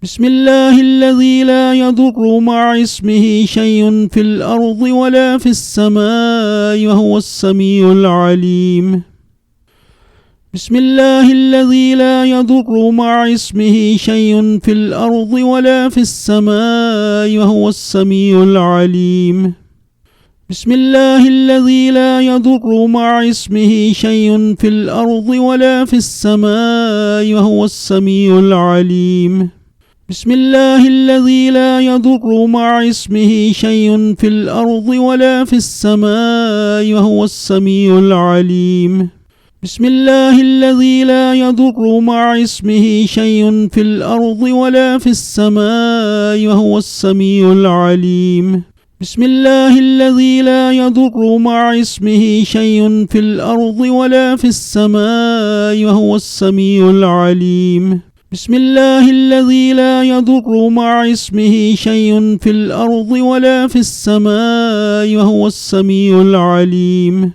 بسم الله الذي لا يضر مع اسمه شيء في الأرض ولا في السماء وهو السميع العليم. بسم الله الذي لا يضر مع اسمه شيء في الأرض ولا في السماء وهو السميع العليم. بسم الله الذي لا يضر مع اسمه شيء في الأرض ولا في السماء وهو السميع العليم. بسم الله الذي لا يضر مع اسمه شيء في الأرض ولا في السماء وهو السميع العليم. بسم الله الذي لا يضر مع اسمه شيء في الأرض ولا في السماء وهو السميع العليم. بسم الله الذي لا يضر مع اسمه شيء في الأرض ولا في السماء وهو السميع العليم. بسم الله الذي لا يضر مع اسمه شيء في الأرض ولا في السماء وهو السميع العليم.